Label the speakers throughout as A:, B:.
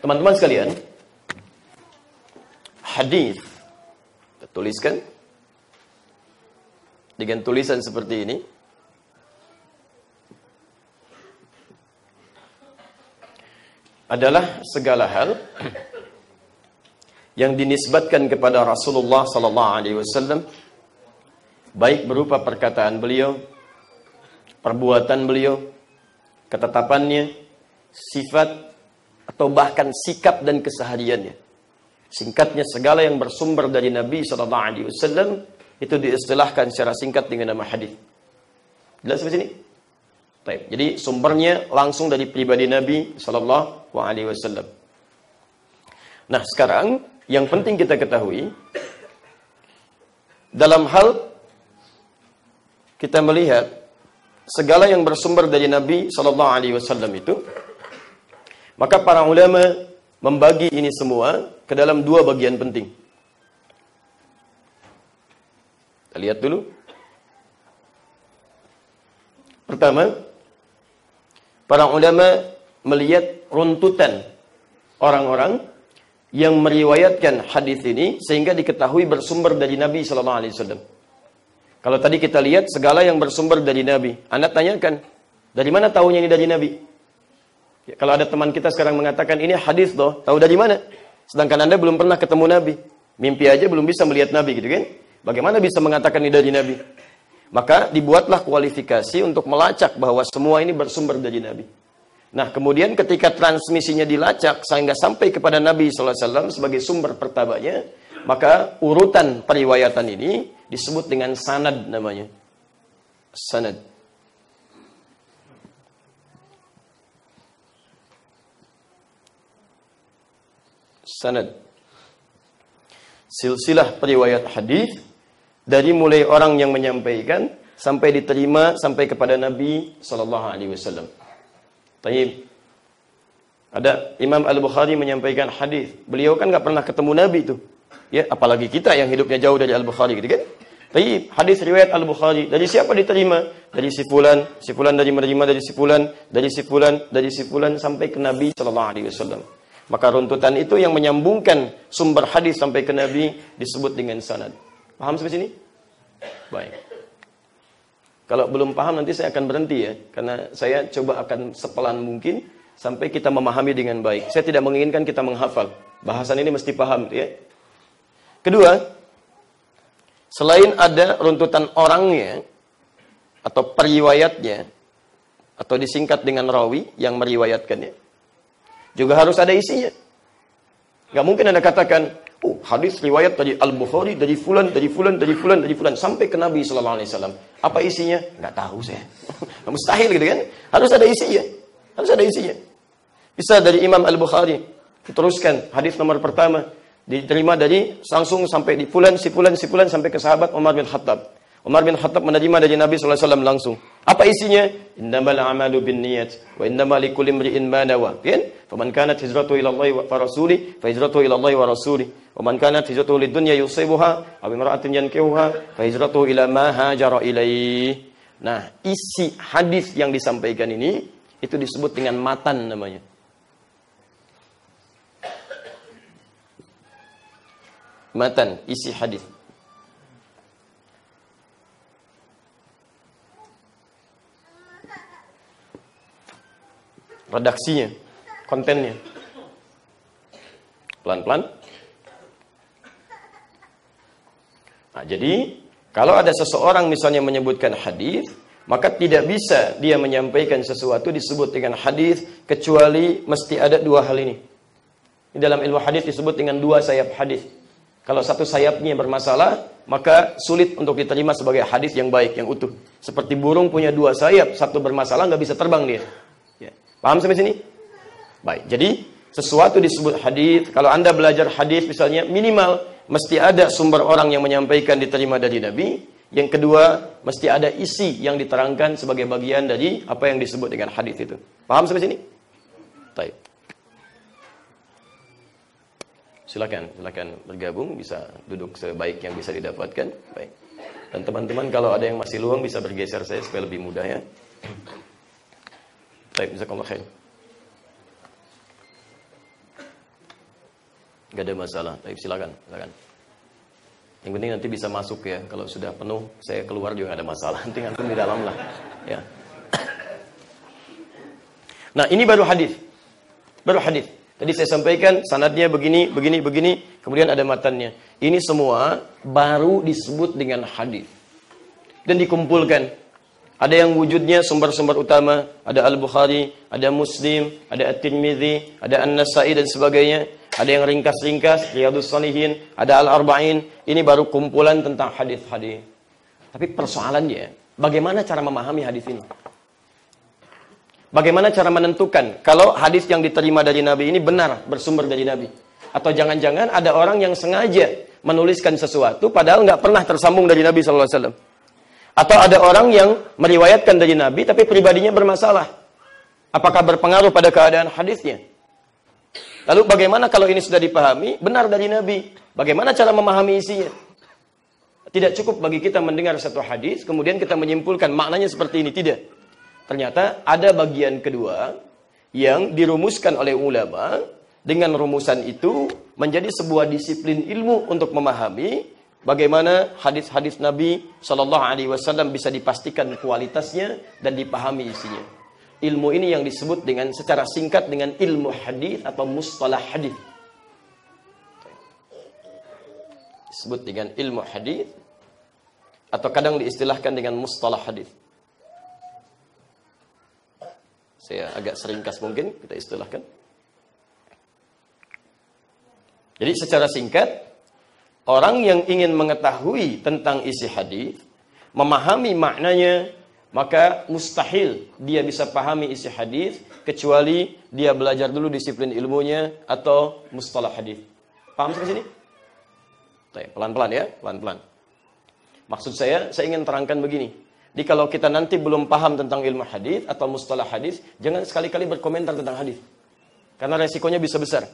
A: Teman-teman sekalian, hadis tuliskan dengan tulisan seperti ini. Adalah segala hal yang dinisbatkan kepada Rasulullah sallallahu alaihi wasallam, baik berupa perkataan beliau, perbuatan beliau, ketetapannya, sifat, atau bahkan sikap dan kesehariannya. Singkatnya, segala yang bersumber dari Nabi sallallahu alaihi wasallam itu diistilahkan secara singkat dengan nama hadis. Jelas sampai sini? Baik. Jadi sumbernya langsung dari pribadi Nabi sallallahu alaihi wasallam. Nah, sekarang yang penting kita ketahui dalam hal kita melihat segala yang bersumber dari Nabi sallallahu alaihi wasallam itu, maka para ulama membagi ini semua ke dalam dua bagian penting. Kita lihat dulu. Pertama, para ulama melihat runtutan orang-orang yang meriwayatkan hadis ini sehingga diketahui bersumber dari Nabi sallallahu alaihi wasallam. Kalau tadi kita lihat segala yang bersumber dari Nabi, Anda tanyakan, dari mana tahunya ini dari Nabi? Ya, kalau ada teman kita sekarang mengatakan ini hadis loh, tahu dari mana? Sedangkan Anda belum pernah ketemu Nabi, mimpi aja belum bisa melihat Nabi gitu kan? Bagaimana bisa mengatakan ini dari Nabi? Maka dibuatlah kualifikasi untuk melacak bahwa semua ini bersumber dari Nabi. Nah, kemudian ketika transmisinya dilacak sehingga sampai kepada Nabi sallallahu alaihi wasallam sebagai sumber pertamanya, maka urutan periwayatan ini disebut dengan sanad namanya. Sanad. Sanad. Silsilah periwayat hadis dari mulai orang yang menyampaikan sampai diterima sampai kepada Nabi sallallahu alaihi wasallam. Baik. Ada Imam Al-Bukhari menyampaikan hadis. Beliau kan enggak pernah ketemu Nabi itu. Ya, apalagi kita yang hidupnya jauh dari Al-Bukhari gitu kan. Baik, hadis riwayat Al-Bukhari dari siapa diterima? Dari si fulan dari menerima dari si fulan, dari si fulan sampai ke Nabi sallallahu alaihi wasallam. Maka runtutan itu yang menyambungkan sumber hadis sampai ke Nabi disebut dengan sanad. Paham sampai sini? Baik. Kalau belum paham nanti saya akan berhenti ya, karena saya coba akan sepelan mungkin sampai kita memahami dengan baik. Saya tidak menginginkan kita menghafal. Bahasan ini mesti paham ya. Kedua, selain ada runtutan orangnya atau periwayatnya atau disingkat dengan rawi yang meriwayatkannya, juga harus ada isinya. Gak mungkin Anda katakan, oh hadis riwayat dari Al-Bukhari, dari fulan, sampai ke Nabi sallallahu alaihi wasallam. Apa isinya? Gak tahu saya. Mustahil gitu kan? Harus ada isinya. Harus ada isinya. Bisa dari Imam Al-Bukhari, diteruskan hadis nomor pertama, diterima dari langsung sampai di fulan, si fulan sampai ke sahabat Umar bin Khattab. Umar bin Khattab menerima dari Nabi sallallahu alaihi wasallam langsung. Apa isinya? Innamal a'malu binniyat wa innamal likulli imri'in ma nawa. Kan? Faman kanat hijratuhu ila Allah wa rasulih, fa hijratuhu ila Allah wa rasulih. Wa man kanat hijratuhu lid-dunya yusibuha aw imra'atin yankihuha, fa hijratuhu ila ma hajara ilaih. Nah, isi hadis yang disampaikan ini itu disebut dengan matan namanya. Matan, isi hadis. Redaksinya, kontennya. Pelan-pelan. Nah, jadi kalau ada seseorang misalnya menyebutkan hadis, maka tidak bisa dia menyampaikan sesuatu disebut dengan hadis kecuali mesti ada dua hal ini. Di dalam ilmu hadis disebut dengan dua sayap hadis. Kalau satu sayapnya bermasalah, maka sulit untuk diterima sebagai hadis yang baik, yang utuh. Seperti burung punya dua sayap, satu bermasalah nggak bisa terbang dia. Ya. Paham sampai sini? Baik. Jadi sesuatu disebut hadis. Kalau Anda belajar hadis misalnya, minimal mesti ada sumber orang yang menyampaikan diterima dari Nabi. Yang kedua, mesti ada isi yang diterangkan sebagai bagian dari apa yang disebut dengan hadis itu. Paham sampai sini? Silakan bergabung, bisa duduk sebaik yang bisa didapatkan. Baik. Dan teman-teman kalau ada yang masih luang bisa bergeser saya supaya lebih mudah ya. Baik, jazakallahu khair. Gak ada masalah. Baik, silakan. Yang penting nanti bisa masuk ya. Kalau sudah penuh, saya keluar juga gak ada masalah. Nanti ngantum di dalam lah. Ya. Nah, ini baru hadis. Tadi saya sampaikan sanadnya begini. Kemudian ada matannya. Ini semua baru disebut dengan hadis. Dan dikumpulkan. Ada yang wujudnya sumber-sumber utama. Ada Al-Bukhari, ada Muslim, ada At-Tirmidzi, ada An-Nasa'i dan sebagainya. Ada yang ringkas-ringkas, Riyadhus Shalihin, ada Al-Arba'in. Ini baru kumpulan tentang hadis-hadis. Tapi persoalannya, bagaimana cara memahami hadis ini? Bagaimana cara menentukan kalau hadis yang diterima dari Nabi ini benar bersumber dari Nabi? Atau jangan-jangan ada orang yang sengaja menuliskan sesuatu padahal nggak pernah tersambung dari Nabi SAW. Atau ada orang yang meriwayatkan dari Nabi tapi pribadinya bermasalah. Apakah berpengaruh pada keadaan hadisnya? Lalu bagaimana kalau ini sudah dipahami benar dari Nabi? Bagaimana cara memahami isinya? Tidak cukup bagi kita mendengar satu hadis kemudian kita menyimpulkan maknanya seperti ini, tidak. Ternyata ada bagian kedua yang dirumuskan oleh ulama. Dengan rumusan itu menjadi sebuah disiplin ilmu untuk memahami bagaimana hadis-hadis Nabi Shallallahu Alaihi Wasallam bisa dipastikan kualitasnya dan dipahami isinya. Ilmu ini yang disebut dengan secara singkat dengan ilmu hadis atau mustalah hadis. Disebut dengan ilmu hadis atau kadang diistilahkan dengan mustalah hadis. Saya agak seringkas mungkin kita istilahkan. Jadi secara singkat, orang yang ingin mengetahui tentang isi hadis, memahami maknanya, maka mustahil dia bisa pahami isi hadis kecuali dia belajar dulu disiplin ilmunya atau mustalah hadis. Paham sampai sini? Pelan-pelan ya, pelan-pelan. Maksud saya ingin terangkan begini. Jadi kalau kita nanti belum paham tentang ilmu hadis atau mustalah hadis, jangan sekali-kali berkomentar tentang hadis. Karena resikonya bisa besar.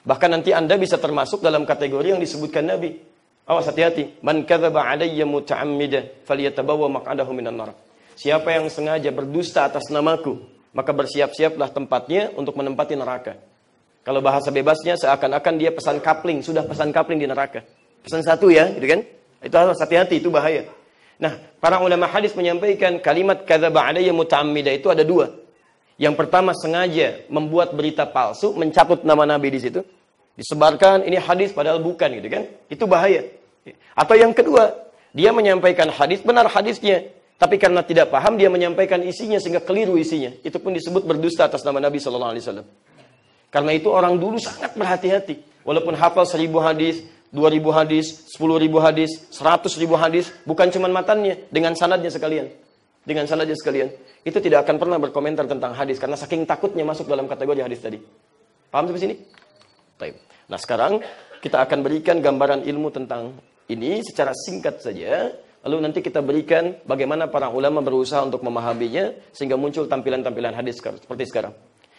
A: Bahkan nanti Anda bisa termasuk dalam kategori yang disebutkan Nabi. Awas, hati-hati. Man kadzaba 'alayya muta'ammidan falyatabawwa maq'adahu minan nar. Siapa yang sengaja berdusta atas namaku, maka bersiap-siaplah tempatnya untuk menempati neraka. Kalau bahasa bebasnya seakan-akan dia pesan kapling, sudah pesan kapling di neraka. Pesan satu ya, gitu kan? Itu harus hati-hati, itu bahaya. Nah, para ulama hadis menyampaikan kalimat kadzaba 'alayya muta'ammidan itu ada dua. Yang pertama sengaja membuat berita palsu, mencatut nama Nabi di situ, disebarkan ini hadis padahal bukan, gitu kan? Itu bahaya. Atau yang kedua, dia menyampaikan hadis benar hadisnya, tapi karena tidak paham dia menyampaikan isinya sehingga keliru isinya. Itu pun disebut berdusta atas nama Nabi sallallahu alaihi wasallam. Karena itu orang dulu sangat berhati-hati. Walaupun hafal 1000 hadis, 2000 hadis, 10.000 hadis, 100.000 hadis, bukan cuma matannya, dengan sanadnya sekalian. Dengan sanadnya sekalian. Itu tidak akan pernah berkomentar tentang hadis karena saking takutnya masuk dalam kategori hadis tadi. Paham sampai sini? Baik. Nah, sekarang kita akan berikan gambaran ilmu tentang ini secara singkat saja. Lalu nanti kita berikan bagaimana para ulama berusaha untuk memahaminya sehingga muncul tampilan-tampilan hadis seperti sekarang.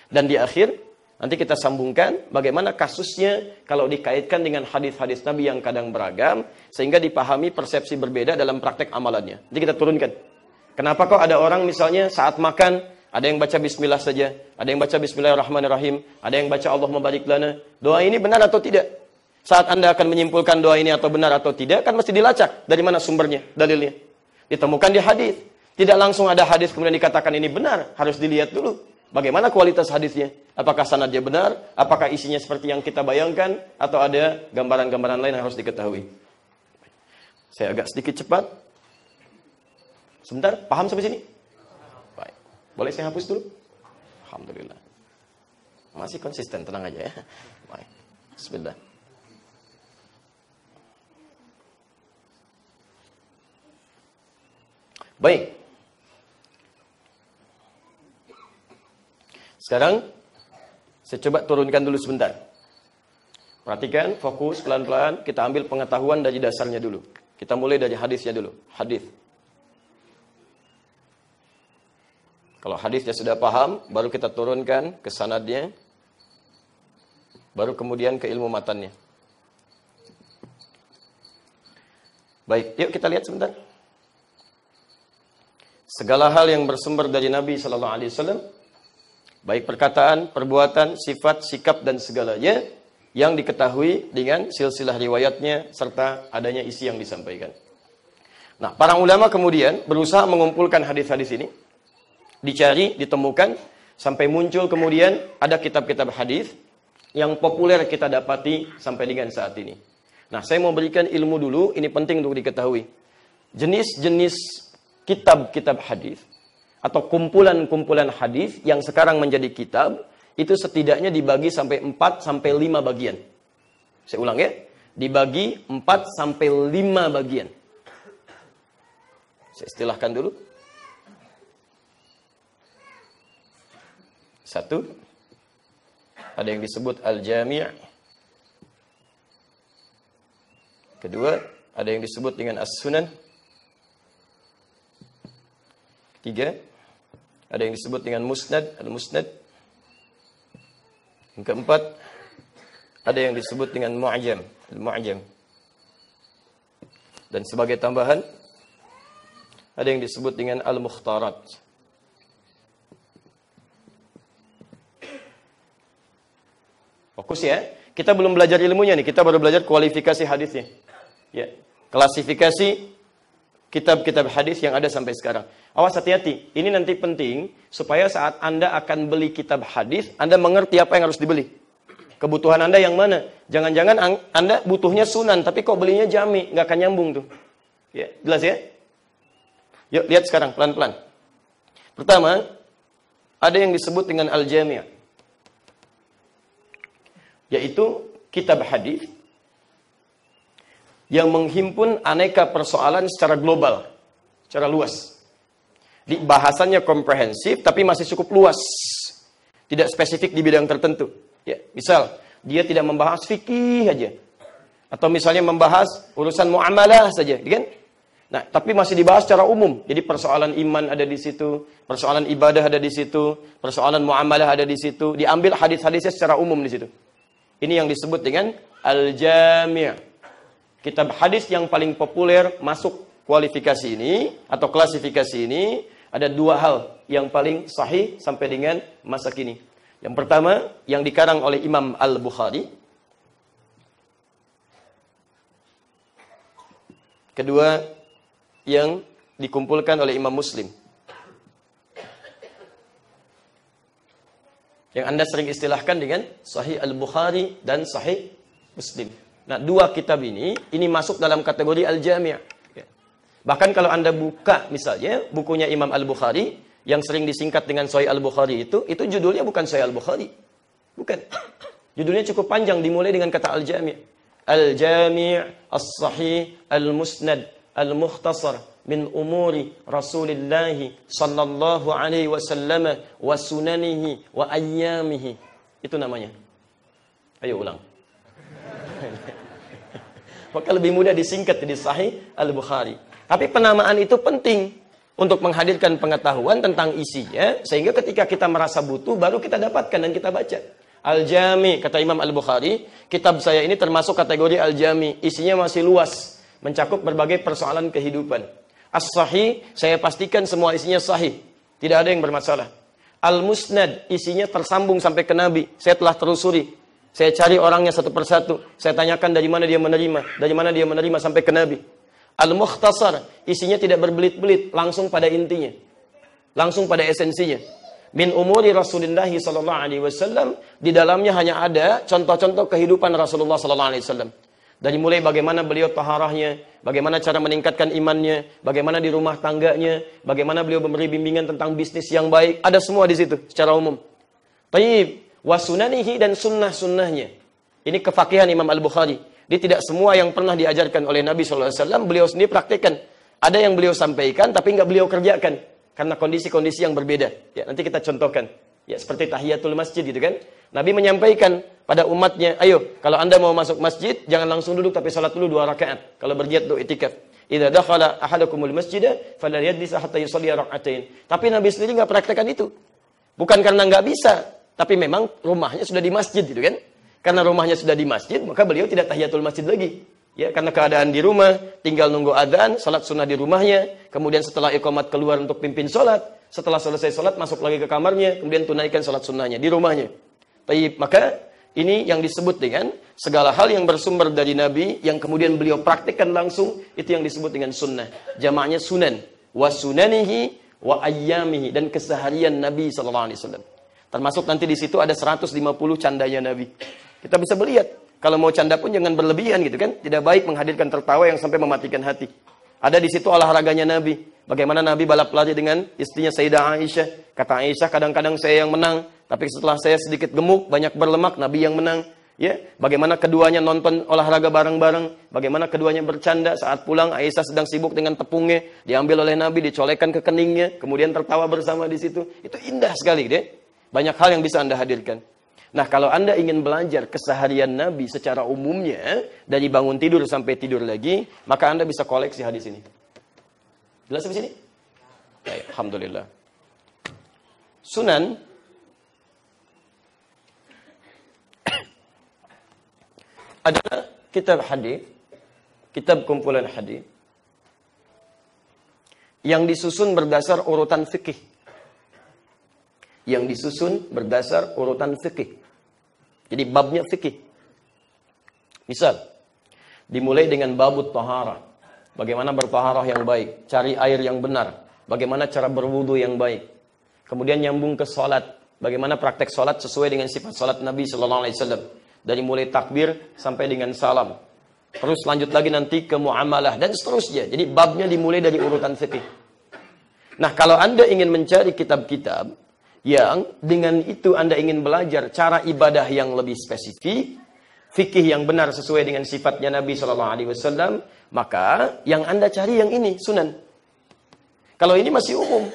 A: Dan di akhir nanti kita sambungkan bagaimana kasusnya kalau dikaitkan dengan hadis-hadis Nabi yang kadang beragam sehingga dipahami persepsi berbeda dalam praktek amalannya. Nanti kita turunkan. Kenapa kok ada orang misalnya saat makan ada yang baca bismillah saja, ada yang baca bismillahirrahmanirrahim, ada yang baca Allahumma barik lana. Doa ini benar atau tidak? Saat Anda akan menyimpulkan doa ini atau benar atau tidak kan mesti dilacak dari mana sumbernya, dalilnya. Ditemukan di hadis. Tidak langsung ada hadis kemudian dikatakan ini benar, harus dilihat dulu. Bagaimana kualitas hadisnya? Apakah sanadnya benar? Apakah isinya seperti yang kita bayangkan? Atau ada gambaran-gambaran lain yang harus diketahui? Saya agak sedikit cepat. Sebentar, paham sampai sini? Baik. Boleh saya hapus dulu? Alhamdulillah. Masih konsisten, tenang aja ya. Baik. Bismillah. Baik. Sekarang saya coba turunkan dulu sebentar. Perhatikan, fokus pelan-pelan. Kita ambil pengetahuan dari dasarnya dulu. Kita mulai dari hadisnya dulu. Hadis. Kalau hadisnya sudah paham, baru kita turunkan ke sanadnya. baru kemudian ke ilmu matannya. Baik, yuk kita lihat sebentar. Segala hal yang bersumber dari Nabi Sallallahu Alaihi Wasallam, baik perkataan, perbuatan, sifat, sikap dan segalanya yang diketahui dengan silsilah riwayatnya serta adanya isi yang disampaikan. Nah, para ulama kemudian berusaha mengumpulkan hadis-hadis ini, dicari, ditemukan, sampai muncul kemudian ada kitab-kitab hadis yang populer kita dapati sampai dengan saat ini. Nah, saya mau berikan ilmu dulu, ini penting untuk diketahui. Jenis-jenis kitab-kitab hadis atau kumpulan-kumpulan hadis yang sekarang menjadi kitab, itu setidaknya dibagi sampai 4 sampai 5 bagian. Saya ulang ya, dibagi 4 sampai 5 bagian. Saya istilahkan dulu. 1, ada yang disebut Al-Jami'. Kedua, ada yang disebut dengan As-Sunan. Ketiga, ada yang disebut dengan Musnad, Al-Musnad. Yang keempat, ada yang disebut dengan Mu'jam, Al-Mu'jam. Dan sebagai tambahan, ada yang disebut dengan Al-Mukhtarat. Fokus ya, kita belum belajar ilmunya nih, kita baru belajar kualifikasi hadisnya. Ya, klasifikasi kitab-kitab hadis yang ada sampai sekarang. Awas hati-hati, ini nanti penting supaya saat Anda akan beli kitab hadis, Anda mengerti apa yang harus dibeli. Kebutuhan Anda yang mana? Jangan-jangan Anda butuhnya sunan, tapi kok belinya jami, nggak akan nyambung tuh. Ya, jelas ya? Yuk lihat sekarang pelan-pelan. Pertama, ada yang disebut dengan Al-Jami', yaitu kitab hadis yang menghimpun aneka persoalan secara global, secara luas. Di bahasanya komprehensif, tapi masih cukup luas. Tidak spesifik di bidang tertentu. Ya, misal, dia tidak membahas fikih aja. Atau misalnya membahas urusan muamalah saja, kan? Nah, tapi masih dibahas secara umum. Jadi persoalan iman ada di situ, persoalan ibadah ada di situ, persoalan muamalah ada di situ. Diambil hadis-hadisnya secara umum di situ. Ini yang disebut dengan Al-Jami'. Kitab hadis yang paling populer masuk kualifikasi ini atau klasifikasi ini, ada 2 hal yang paling sahih sampai dengan masa kini. Yang pertama, yang dikarang oleh Imam Al-Bukhari. Kedua, yang dikumpulkan oleh Imam Muslim. Yang Anda sering istilahkan dengan Sahih Al-Bukhari dan Sahih Muslim. Nah, 2 kitab ini masuk dalam kategori Al-Jami'. Bahkan kalau Anda buka misalnya bukunya Imam Al-Bukhari yang sering disingkat dengan Sahih Al-Bukhari itu judulnya bukan Sahih Al-Bukhari. Bukan. Judulnya cukup panjang dimulai dengan kata Al-Jami'. Al-Jami' As-Sahih Al-Musnad Al-Mukhtasar min umuri Rasulillah sallallahu alaihi wasallam wa sunanihi wa ayyamihi. Itu namanya. Ayo ulang. Maka lebih mudah disingkat jadi Sahih Al-Bukhari. Tapi penamaan itu penting untuk menghadirkan pengetahuan tentang isinya, sehingga ketika kita merasa butuh, baru kita dapatkan dan kita baca. Al-Jami, kata Imam Al-Bukhari, kitab saya ini termasuk kategori Al-Jami. Isinya masih luas, mencakup berbagai persoalan kehidupan. As-Sahih, saya pastikan semua isinya sahih. Tidak ada yang bermasalah. Al-Musnad, isinya tersambung sampai ke Nabi. Saya telah telusuri. Saya cari orangnya satu persatu. Saya tanyakan dari mana dia menerima sampai ke Nabi. Al-Mukhtasar, isinya tidak berbelit-belit, langsung pada intinya. Langsung pada esensinya. Min umuri Rasulullah sallallahu alaihi wasallam, di dalamnya hanya ada contoh-contoh kehidupan Rasulullah sallallahu alaihi wasallam. Dari mulai bagaimana beliau taharahnya, bagaimana cara meningkatkan imannya, bagaimana di rumah tangganya, bagaimana beliau memberi bimbingan tentang bisnis yang baik, ada semua di situ secara umum. Taib. Wasunanihi dan sunnah-sunnahnya. Ini kefakihan Imam Al-Bukhari. Dia tidak semua yang pernah diajarkan oleh Nabi SAW, beliau sendiri praktekkan. Ada yang beliau sampaikan, tapi nggak beliau kerjakan. Karena kondisi-kondisi yang berbeda. Ya, nanti kita contohkan. Ya, seperti tahiyatul masjid gitu kan. Nabi menyampaikan pada umatnya, ayo, kalau Anda mau masuk masjid, jangan langsung duduk, tapi salat dulu 2 rakaat. Kalau berniat untuk itikaf. Idza dakhala ahadakumul masjida, fala yajlis hatta yusalli rak'atain. Tapi Nabi sendiri nggak praktekkan itu. Bukan karena nggak bisa, tapi memang rumahnya sudah di masjid gitu kan. Karena rumahnya sudah di masjid, maka beliau tidak tahiyatul masjid lagi. Ya, karena keadaan di rumah, tinggal nunggu adzan, salat sunnah di rumahnya, kemudian setelah iqamat keluar untuk pimpin salat, setelah selesai salat masuk lagi ke kamarnya, kemudian tunaikan salat sunnahnya di rumahnya. Baik, maka ini yang disebut dengan segala hal yang bersumber dari Nabi, yang kemudian beliau praktikkan langsung, itu yang disebut dengan sunnah. Jamaknya sunan, wa sunanihi wa ayyamihi, dan keseharian Nabi SAW. Termasuk nanti di situ ada 150 candanya Nabi. Kita bisa melihat. Kalau mau canda pun jangan berlebihan gitu kan. Tidak baik menghadirkan tertawa yang sampai mematikan hati. Ada di situ olahraganya Nabi. Bagaimana Nabi balap lari dengan istrinya Sayyidah Aisyah. Kata Aisyah, kadang-kadang saya yang menang. Tapi setelah saya sedikit gemuk, banyak berlemak, Nabi yang menang. Ya, bagaimana keduanya nonton olahraga bareng-bareng. Bagaimana keduanya bercanda saat pulang. Aisyah sedang sibuk dengan tepungnya. Diambil oleh Nabi, dicolekkan ke keningnya. Kemudian tertawa bersama di situ. Itu indah sekali deh. Banyak hal yang bisa Anda hadirkan. Nah, kalau Anda ingin belajar keseharian Nabi secara umumnya, dari bangun tidur sampai tidur lagi, maka Anda bisa koleksi hadis ini. Jelas sampai sini? Baik, alhamdulillah. Sunan adalah kitab hadis, kitab kumpulan hadis yang disusun berdasar urutan fikih. Yang disusun berdasar urutan fikih. Jadi babnya fikih. Misal, dimulai dengan babut taharah. Bagaimana bertaharah yang baik. Cari air yang benar. Bagaimana cara berwudu yang baik. Kemudian nyambung ke salat. Bagaimana praktek salat sesuai dengan sifat salat Nabi SAW. Dari mulai takbir sampai dengan salam. Terus lanjut lagi nanti ke muamalah dan seterusnya. Jadi babnya dimulai dari urutan fikih. Nah, kalau Anda ingin mencari kitab-kitab yang dengan itu Anda ingin belajar cara ibadah yang lebih spesifik, fikih yang benar sesuai dengan sifatnya Nabi SAW, maka yang Anda cari yang ini, sunan. Kalau ini masih umum.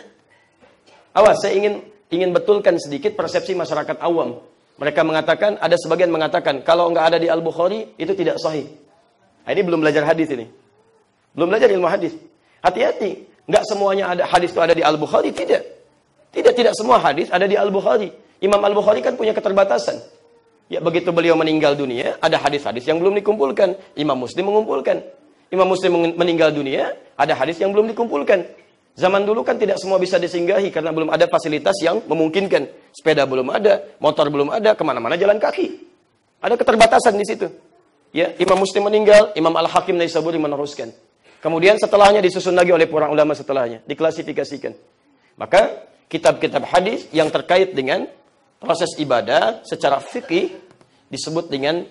A: Awas, saya ingin betulkan sedikit persepsi masyarakat awam. Mereka mengatakan, ada sebagian mengatakan, kalau nggak ada di Al-Bukhari, itu tidak sahih. Nah, ini belum belajar hadis ini. Belum belajar ilmu hadis. Hati-hati, nggak semuanya ada hadis itu ada di Al-Bukhari, tidak. Tidak semua hadis ada di Al-Bukhari. Imam Al-Bukhari kan punya keterbatasan. Ya, begitu beliau meninggal dunia, ada hadis-hadis yang belum dikumpulkan. Imam Muslim mengumpulkan. Imam Muslim meninggal dunia, ada hadis yang belum dikumpulkan. Zaman dulu kan tidak semua bisa disinggahi karena belum ada fasilitas yang memungkinkan. Sepeda belum ada, motor belum ada, kemana-mana jalan kaki. Ada keterbatasan di situ. Ya, Imam Muslim meninggal, Imam Al-Hakim Naisaburi meneruskan. Kemudian setelahnya disusun lagi oleh para ulama setelahnya, diklasifikasikan. Maka kitab-kitab hadis yang terkait dengan proses ibadah secara fikih disebut dengan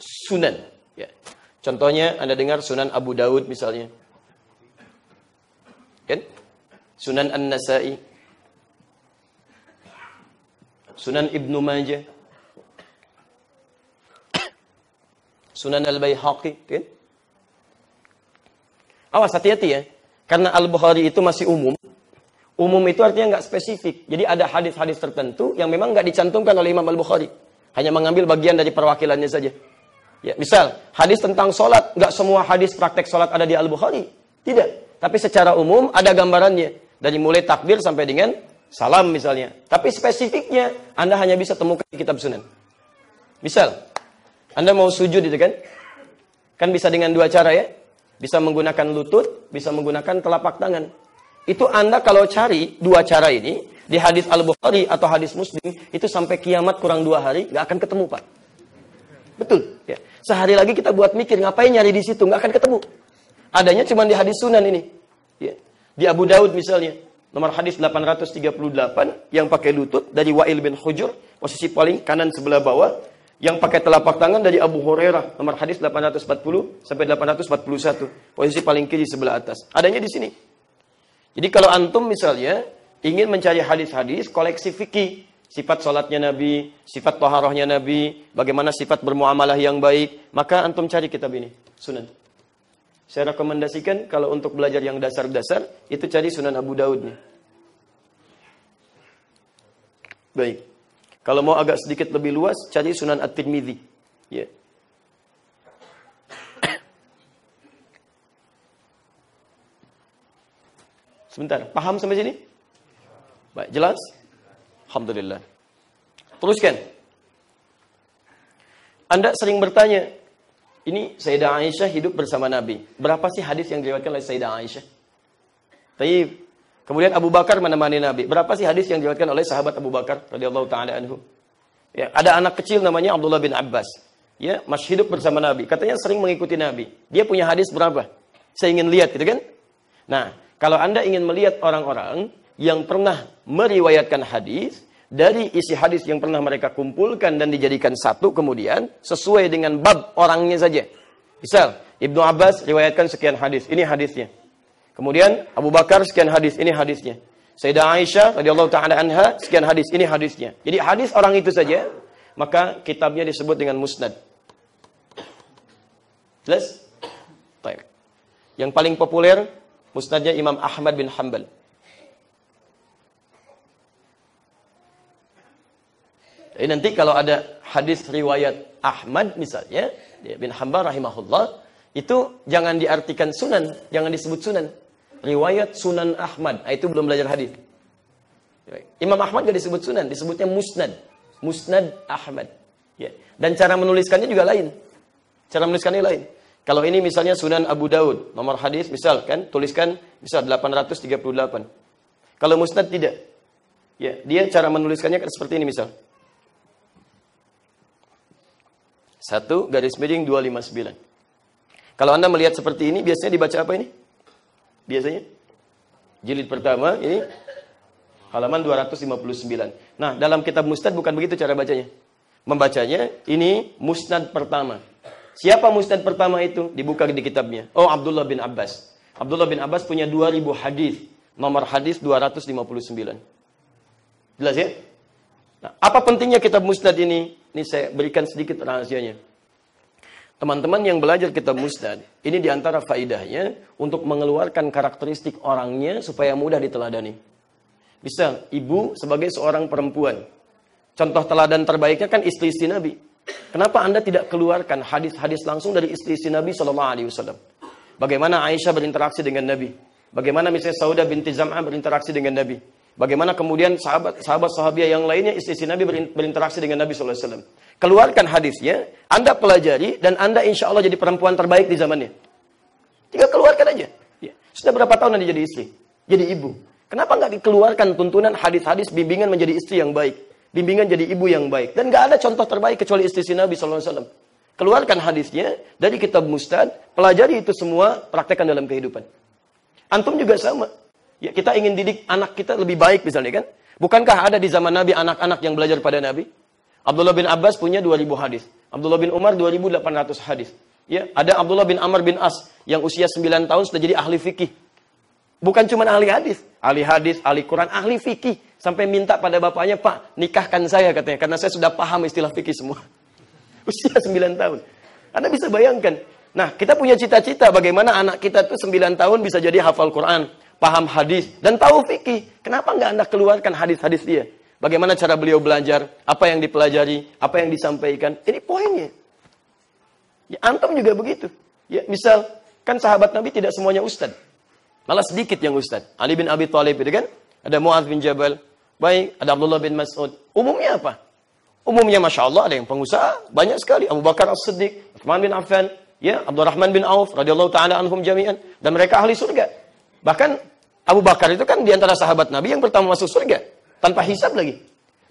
A: sunan. Ya. Contohnya Anda dengar Sunan Abu Daud misalnya. Kan? Sunan An-Nasai. Sunan Ibnu Majah. Sunan Al-Baihaqi. Kan? Awas, hati-hati ya. Karena Al-Bukhari itu masih umum. Umum itu artinya nggak spesifik. Jadi ada hadis-hadis tertentu yang memang nggak dicantumkan oleh Imam Al-Bukhari. Hanya mengambil bagian dari perwakilannya saja. Ya, misal, hadis tentang sholat. Nggak semua hadis praktek sholat ada di Al-Bukhari. Tidak. Tapi secara umum ada gambarannya. Dari mulai takbir sampai dengan salam misalnya. Tapi spesifiknya Anda hanya bisa temukan di kitab sunan. Misal, Anda mau sujud itu kan? Kan bisa dengan dua cara ya. Bisa menggunakan lutut, bisa menggunakan telapak tangan. Itu Anda kalau cari dua cara ini, di hadis Al-Bukhari atau hadis Muslim, itu sampai kiamat kurang 2 hari, nggak akan ketemu, Pak. Betul. Ya. Sehari lagi kita buat mikir, ngapain nyari di situ, nggak akan ketemu. Adanya cuma di hadis sunan ini. Ya. Di Abu Daud misalnya, nomor hadis 838, yang pakai lutut, dari Wa'il bin Hujur, posisi paling kanan sebelah bawah, yang pakai telapak tangan dari Abu Hurairah, nomor hadis 840 sampai 841, posisi paling kiri sebelah atas. Adanya di sini. Jadi kalau antum misalnya ingin mencari hadis-hadis koleksi fikih, sifat salatnya Nabi, sifat taharahnya Nabi, bagaimana sifat bermuamalah yang baik, maka antum cari kitab ini, Sunan. Saya rekomendasikan kalau untuk belajar yang dasar-dasar, itu cari Sunan Abu Daud nih. Baik. Kalau mau agak sedikit lebih luas, cari Sunan At-Tirmidzi. Ya. Sebentar, paham sampai sini? Baik, jelas? Alhamdulillah. Teruskan. Anda sering bertanya, ini Sayyidah Aisyah hidup bersama Nabi. Berapa sih hadis yang diriwayatkan oleh Sayyidah Aisyah? Taib. Kemudian Abu Bakar menemani Nabi. Berapa sih hadis yang diriwayatkan oleh sahabat Abu Bakar radhiyallahu taala anhu? Ya, ada anak kecil namanya Abdullah bin Abbas. Ya, masih hidup bersama Nabi. Katanya sering mengikuti Nabi. Dia punya hadis berapa? Saya ingin lihat, gitu kan? Nah, kalau Anda ingin melihat orang-orang yang pernah meriwayatkan hadis, dari isi hadis yang pernah mereka kumpulkan dan dijadikan satu, kemudian sesuai dengan bab orangnya saja. Misal, Ibnu Abbas riwayatkan sekian hadis, ini hadisnya. Kemudian Abu Bakar sekian hadis, ini hadisnya. Sayyidah Aisyah radhiyallahu taala anha sekian hadis, ini hadisnya. Jadi hadis orang itu saja, maka kitabnya disebut dengan musnad. Jelas? Baik. Yang paling populer musnadnya Imam Ahmad bin Hanbal. Jadi nanti kalau ada hadis riwayat Ahmad misalnya, bin Hanbal rahimahullah, itu jangan diartikan sunan, jangan disebut sunan. Riwayat Sunan Ahmad, itu belum belajar hadis. Imam Ahmad gak disebut sunan, disebutnya musnad. Musnad Ahmad. Ya. Dan cara menuliskannya juga lain. Cara menuliskannya lain. Kalau ini misalnya Sunan Abu Daud, nomor hadis misal kan, tuliskan misal 838. Kalau musnad tidak. Ya, dia cara menuliskannya seperti ini misal. 1/259. Kalau Anda melihat seperti ini, biasanya dibaca apa ini? Biasanya jilid pertama ini halaman 259. Nah, dalam kitab musnad bukan begitu cara bacanya. Membacanya ini musnad pertama. Siapa musnad pertama itu? Dibuka di kitabnya. Oh, Abdullah bin Abbas. Abdullah bin Abbas punya 2000 hadis. Nomor hadis 259. Jelas ya? Nah, apa pentingnya kitab musnad ini? Ini saya berikan sedikit rahasianya. Teman-teman yang belajar kitab musnad, ini diantara faidahnya untuk mengeluarkan karakteristik orangnya supaya mudah diteladani. Misal, ibu sebagai seorang perempuan. Contoh teladan terbaiknya kan istri-istri Nabi. Kenapa Anda tidak keluarkan hadis-hadis langsung dari istri-istri Nabi SAW? Bagaimana Aisyah berinteraksi dengan Nabi? Bagaimana misalnya Saudah binti Zam'ah berinteraksi dengan Nabi? Bagaimana kemudian sahabat-sahabiah yang lainnya istri-istri Nabi berinteraksi dengan Nabi SAW? Keluarkan hadisnya, Anda pelajari, dan Anda insya Allah jadi perempuan terbaik di zamannya. Tinggal keluarkan aja. Ya. Sudah berapa tahun Anda jadi istri? Jadi ibu. Kenapa nggak dikeluarkan tuntunan hadis-hadis bimbingan menjadi istri yang baik? Bimbingan jadi ibu yang baik. Dan nggak ada contoh terbaik kecuali istri Nabi SAW. Keluarkan hadisnya dari kitab musnad, pelajari itu semua, praktekkan dalam kehidupan. Antum juga sama. Ya, kita ingin didik anak kita lebih baik misalnya kan? Bukankah ada di zaman Nabi anak-anak yang belajar pada Nabi? Abdullah bin Abbas punya 2000 hadis. Abdullah bin Umar 2800 hadis. Ya, ada Abdullah bin Amr bin As yang usia 9 tahun sudah jadi ahli fikih. Bukan cuma ahli hadis, ahli Quran, ahli fikih. Sampai minta pada bapaknya, "Pak, nikahkan saya," katanya, karena saya sudah paham istilah fikih semua. Usia 9 tahun. Anda bisa bayangkan. Nah, kita punya cita-cita bagaimana anak kita tuh 9 tahun bisa jadi hafal Quran, paham hadis, dan tahu fikih. Kenapa nggak Anda keluarkan hadis-hadis dia? Bagaimana cara beliau belajar, apa yang dipelajari, apa yang disampaikan. Ini poinnya. Ya, antum juga begitu. Ya, misal, kan sahabat Nabi tidak semuanya ustad. Malah sedikit yang ustad. Ali bin Abi Thalib itu kan. Ada Mu'adz bin Jabal. Baik, ada Abdullah bin Mas'ud. Umumnya apa? Umumnya Masya Allah ada yang pengusaha. Banyak sekali. Abu Bakar As-Siddiq, Utsman bin Affan, ya, Abdurrahman bin Auf, radhiyallahu ta'ala anhum jami'an. Dan mereka ahli surga. Bahkan Abu Bakar itu kan diantara sahabat Nabi yang pertama masuk surga. Tanpa hisab lagi.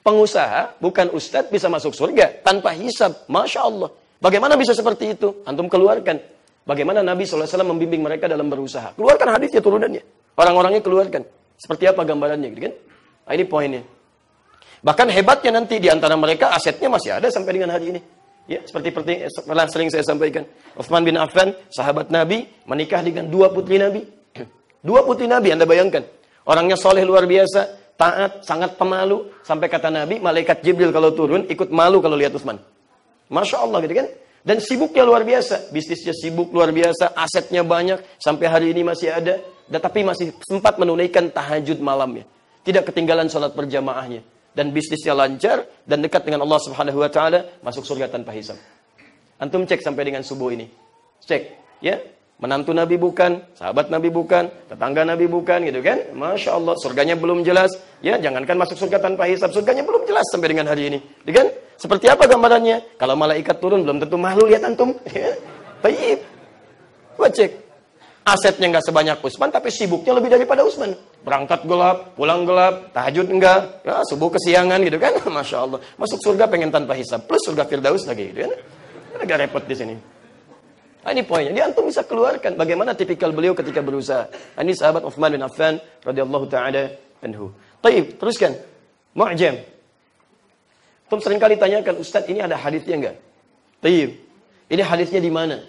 A: Pengusaha, bukan ustadz, bisa masuk surga. Tanpa hisab. Masya Allah. Bagaimana bisa seperti itu? Antum keluarkan. Bagaimana Nabi SAW membimbing mereka dalam berusaha. Keluarkan hadisnya turunannya. Orang-orangnya keluarkan. Seperti apa gambarannya, gitu kan? Nah, ini poinnya. Bahkan hebatnya nanti diantara mereka asetnya masih ada sampai dengan hari ini. Ya, seperti pernah sering saya sampaikan. Utsman bin Affan, sahabat Nabi, menikah dengan 2 putri Nabi. 2 putri Nabi, Anda bayangkan. Orangnya soleh luar biasa. Taat, sangat pemalu. Sampai kata Nabi, malaikat Jibril kalau turun, ikut malu kalau lihat Utsman. Masya Allah gitu kan. Dan sibuknya luar biasa. Bisnisnya sibuk luar biasa. Asetnya banyak. Sampai hari ini masih ada. Tapi masih sempat menunaikan tahajud malamnya. Tidak ketinggalan sholat berjamaahnya. Dan bisnisnya lancar. Dan dekat dengan Allah Subhanahu Wa Taala. Masuk surga tanpa hisab. Antum cek sampai dengan subuh ini. Cek. Ya. Menantu Nabi bukan, sahabat Nabi bukan, tetangga Nabi bukan, gitu kan? Masya Allah, surganya belum jelas. Ya, jangankan masuk surga tanpa hisab, surganya belum jelas sampai dengan hari ini. Gitu kan? Seperti apa gambarannya? Kalau malaikat turun, belum tentu mahluk, lihat antum. Baik. Gua cek. Asetnya nggak sebanyak Utsman, tapi sibuknya lebih daripada Utsman. Berangkat gelap, pulang gelap, tahajud enggak, ya, subuh kesiangan, gitu kan? Masya Allah. Masuk surga pengen tanpa hisab, plus surga Firdaus lagi, gitu kan? Agak repot di sini. Nah, ini poinnya. Dia antum bisa keluarkan bagaimana tipikal beliau ketika berusaha. Ini sahabat Utsman bin Affan radhiyallahu taala anhu. Baik, teruskan. Mu'jam. Antum sering kali tanyakan, Ustaz, ini ada hadisnya enggak? Baik. Ini hadisnya di mana?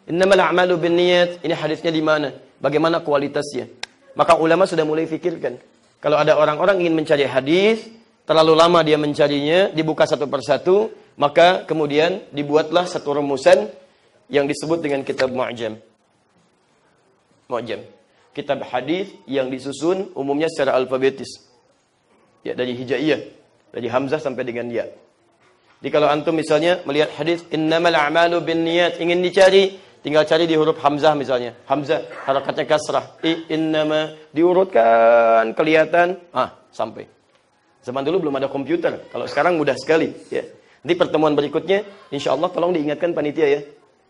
A: Innamal a'malu binniyat. Ini hadisnya di mana? Bagaimana kualitasnya? Maka ulama sudah mulai fikirkan. Kalau ada orang-orang ingin mencari hadis, terlalu lama dia mencarinya, dibuka satu persatu, maka kemudian dibuatlah satu rumusan yang disebut dengan kitab Mu'jam. Mu'jam. Kitab hadis yang disusun umumnya secara alfabetis. Ya, dari hijaiyah, dari hamzah sampai dengan ya. Jadi kalau antum misalnya melihat hadis innamal a'malu binniyat, ingin dicari, tinggal cari di huruf hamzah misalnya. Hamzah harakatnya kasrah. Innama diurutkan kelihatan, sampai. Zaman dulu belum ada komputer. Kalau sekarang mudah sekali, ya. Nanti pertemuan berikutnya insyaallah tolong diingatkan panitia ya.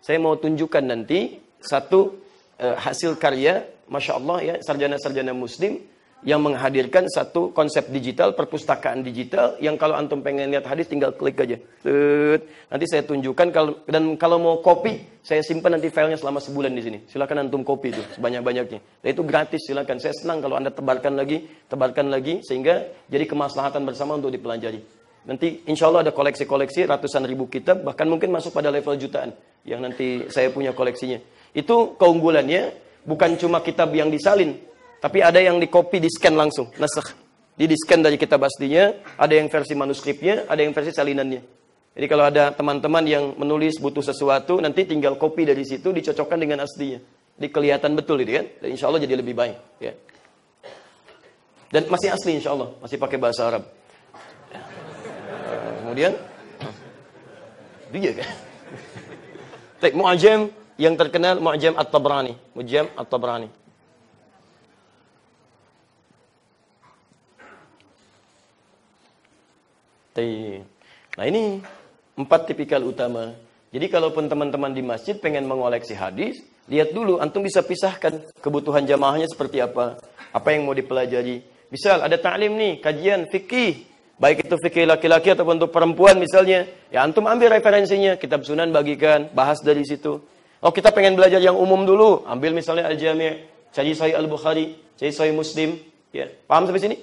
A: Saya mau tunjukkan nanti satu hasil karya, Masya Allah ya, sarjana-sarjana muslim yang menghadirkan satu konsep digital, perpustakaan digital, yang kalau antum pengen lihat hadis tinggal klik aja. Nanti saya tunjukkan, dan kalau mau copy, saya simpan nanti filenya selama sebulan di sini. Silakan antum copy itu sebanyak-banyaknya. Dan itu gratis, silakan. Saya senang kalau Anda tebarkan lagi, sehingga jadi kemaslahatan bersama untuk dipelajari. Nanti insya Allah ada koleksi-koleksi ratusan ribu kitab, bahkan mungkin masuk pada level jutaan yang nanti saya punya koleksinya. Itu keunggulannya, bukan cuma kitab yang disalin, tapi ada yang di-copy, di-scan langsung, nasakh. Di-scan dari kitab aslinya, ada yang versi manuskripnya, ada yang versi salinannya. Jadi kalau ada teman-teman yang menulis butuh sesuatu, nanti tinggal copy dari situ, dicocokkan dengan aslinya. Jadi kelihatan betul itu kan, dan insya Allah jadi lebih baik. Ya. Dan masih asli insya Allah, masih pakai bahasa Arab. Kemudian dia kan. Baik, Mu'jam yang terkenal Mu'jam At-Tabrani. Mu'jam At-Tabrani. Nah, ini 4 tipikal utama. Jadi kalaupun teman-teman di masjid pengen mengoleksi hadis, lihat dulu antum bisa pisahkan kebutuhan jamaahnya seperti apa yang mau dipelajari. Misal ada ta'lim nih, kajian fikih. Baik itu fikih laki-laki ataupun untuk perempuan misalnya. Ya antum ambil referensinya. Kitab Sunan bagikan. Bahas dari situ. Oh kita pengen belajar yang umum dulu. Ambil misalnya Al-Jami'. Cari Sahih Al-Bukhari. Cari Sahih Muslim. Ya. Paham sampai sini?